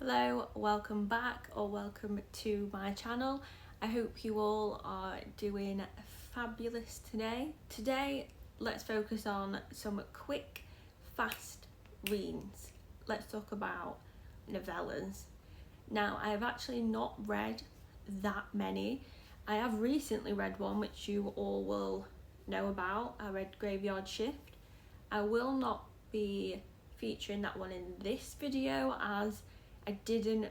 Hello, welcome back or welcome to my channel. I hope you all are doing fabulous today. Today, let's focus on some quick, fast reads. Let's talk about novellas. Now, I have actually not read that many. I have recently read one which you all will know about. I read Graveyard Shift. I will not be featuring that one in this video as I didn't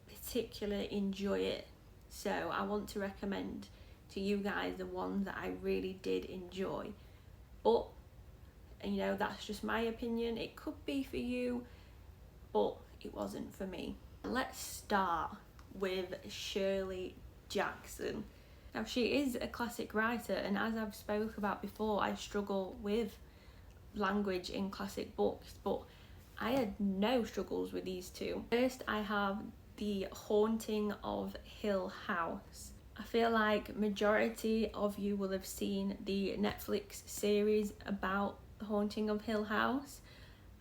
particularly enjoy it, so I want to recommend to you guys the ones that I really did enjoy. But you know, that's just my opinion. It could be for you, but it wasn't for me. Let's start with Shirley Jackson. Now, she is a classic writer, and as I've spoke about before, I struggle with language in classic books, but I had no struggles with these two. First, I have The Haunting of Hill House. I feel like majority of you will have seen the Netflix series about The Haunting of Hill House.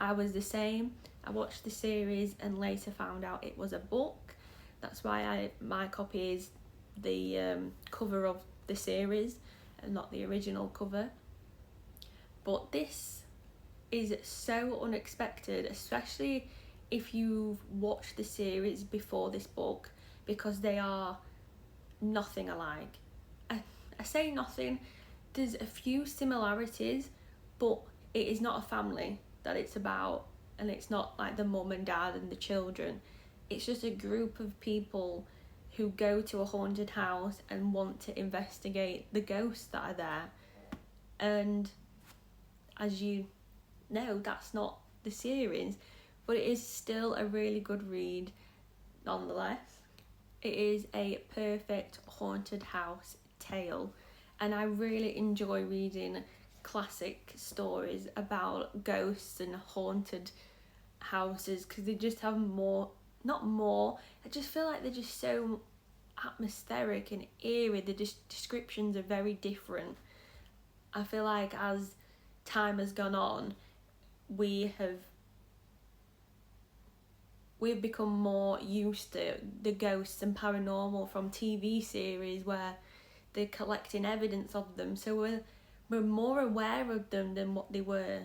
I was the same. I watched the series and later found out it was a book. That's why my copy is the cover of the series and not the original cover. But this is so unexpected, especially if you've watched the series before this book, because they are nothing alike. I say nothing, there's a few similarities, but it is not a family that it's about, and it's not like the mum and dad and the children. It's just a group of people who go to a haunted house and want to investigate the ghosts that are there. And as you no, that's not the series, but it is still a really good read nonetheless. It is a perfect haunted house tale, and I really enjoy reading classic stories about ghosts and haunted houses because they just have I just feel like they're just so atmospheric and eerie. The descriptions are very different. I feel like as time has gone on, we've become more used to the ghosts and paranormal from TV series where they're collecting evidence of them, so we're more aware of them than what they were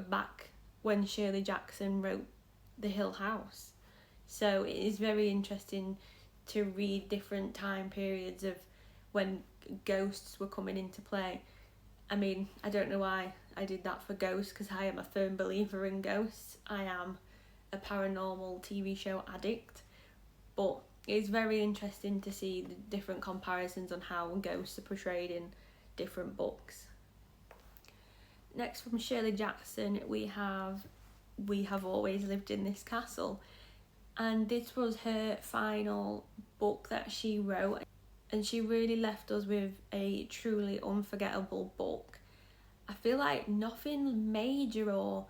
back when Shirley Jackson wrote The Hill House. So it is very interesting to read different time periods of when ghosts were coming into play. I mean, I don't know why I did that for ghosts, because I am a firm believer in ghosts. I am a paranormal TV show addict, but it's very interesting to see the different comparisons on how ghosts are portrayed in different books. Next, from Shirley Jackson, we have Always Lived in This Castle, and this was her final book that she wrote, and she really left us with a truly unforgettable book. I feel like nothing major or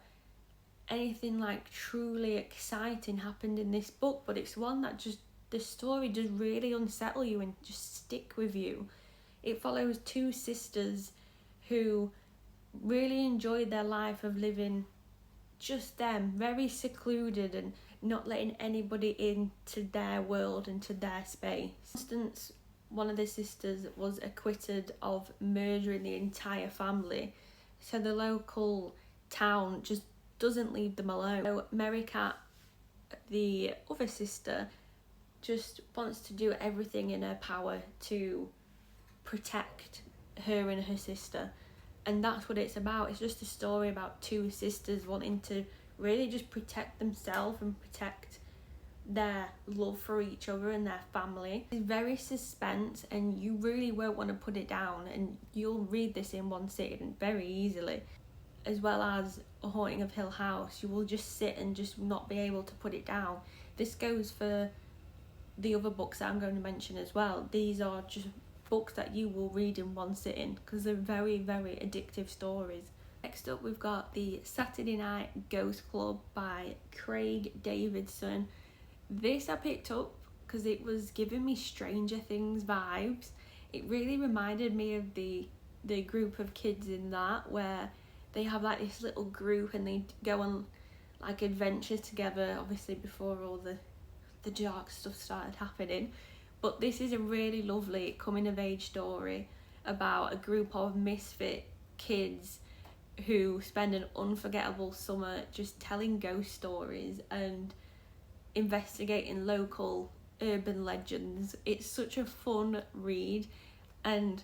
anything like truly exciting happened in this book, but it's one that just, the story does really unsettle you and just stick with you. It follows two sisters who really enjoyed their life of living just them, very secluded and not letting anybody into their world and to their space. For instance, one of the sisters was acquitted of murdering the entire family, so the local town just doesn't leave them alone. So Mary Cat, the other sister, just wants to do everything in her power to protect her and her sister, and that's what it's about. It's just a story about two sisters wanting to really just protect themselves and protect their love for each other and their family. It's very suspense, and you really won't want to put it down, and you'll read this in one sitting very easily. As well as A Haunting of Hill House, you will just sit and just not be able to put it down. This goes for the other books that I'm going to mention as well. These are just books that you will read in one sitting because they're very, very addictive stories. Next up, we've got The Saturday Night Ghost Club by Craig Davidson. This I picked up because it was giving me Stranger Things vibes. It really reminded me of the group of kids in that, where they have like this little group and they go on like adventures together, obviously before all the the dark stuff started happening. But this is a really lovely coming of age story about a group of misfit kids who spend an unforgettable summer just telling ghost stories and investigating local urban legends. It's such a fun read, and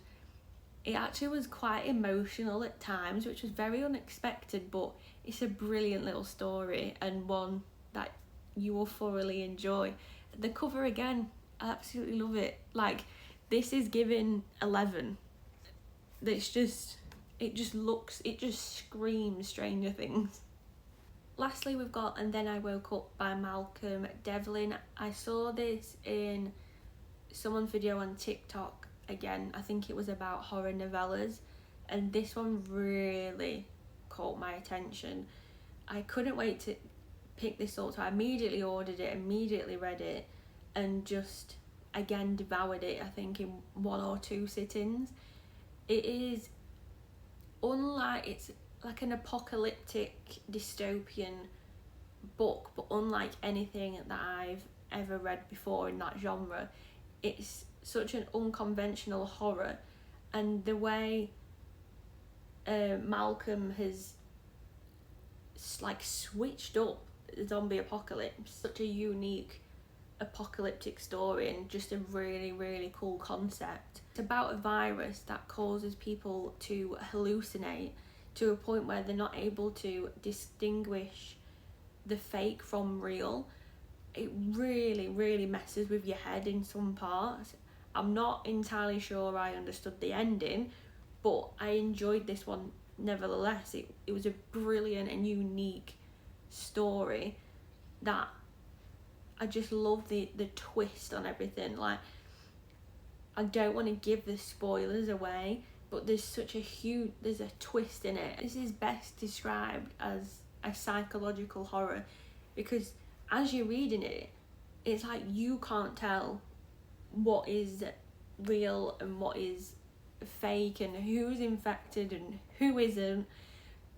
it actually was quite emotional at times, which was very unexpected, but it's a brilliant little story and one that you will thoroughly enjoy. The cover again, I absolutely love it. Like, this is given 11. It just screams Stranger Things. Lastly, we've got And Then I Woke Up by Malcolm Devlin. I saw this in someone's video on TikTok. Again, I think it was about horror novellas, and this one really caught my attention. I couldn't wait to pick this up, so I immediately ordered it, immediately read it, and just again devoured it, I think in 1 or 2 sittings. It is unlike, it's like an apocalyptic dystopian book, but unlike anything that I've ever read before in that genre. It's such an unconventional horror, and the way Malcolm has like switched up the zombie apocalypse, such a unique apocalyptic story and just a really, really cool concept. It's about a virus that causes people to hallucinate to a point where they're not able to distinguish the fake from real. It really, really messes with your head in some parts. I'm not entirely sure I understood the ending, but I enjoyed this one nevertheless. It was a brilliant and unique story that I just love the twist on everything. Like, I don't want to give the spoilers away, but there's a twist in it. This is best described as a psychological horror, because as you're reading it, it's like you can't tell what is real and what is fake and who's infected and who isn't.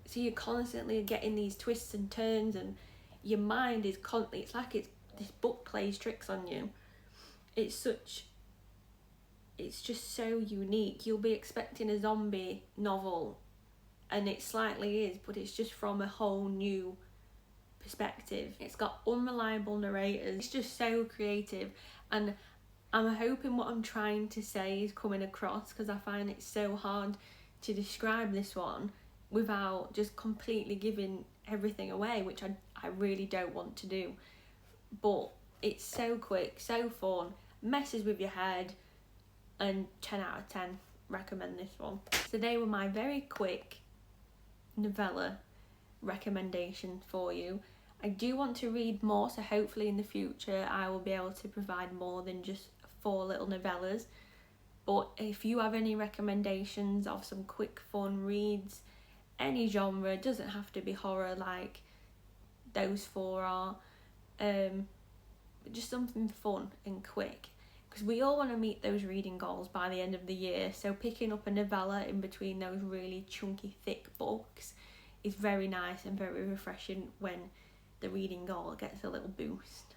So you're constantly getting these twists and turns, and your mind is constantly, it's like this book plays tricks on you. It's just so unique. You'll be expecting a zombie novel, and it slightly is, but it's just from a whole new perspective. It's got unreliable narrators. It's just so creative, and I'm hoping what I'm trying to say is coming across, because I find it so hard to describe this one without just completely giving everything away, which I really don't want to do. But it's so quick, so fun, messes with your head, and 10 out of 10 recommend this one. So they were my very quick novella recommendations for you. I do want to read more, so hopefully in the future I will be able to provide more than just 4 little novellas. But if you have any recommendations of some quick fun reads, any genre, it doesn't have to be horror like those 4 are, just something fun and quick, because we all want to meet those reading goals by the end of the year. So picking up a novella in between those really chunky thick books is very nice and very refreshing when the reading goal gets a little boost.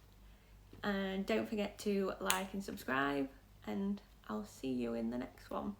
And don't forget to like and subscribe, and I'll see you in the next one.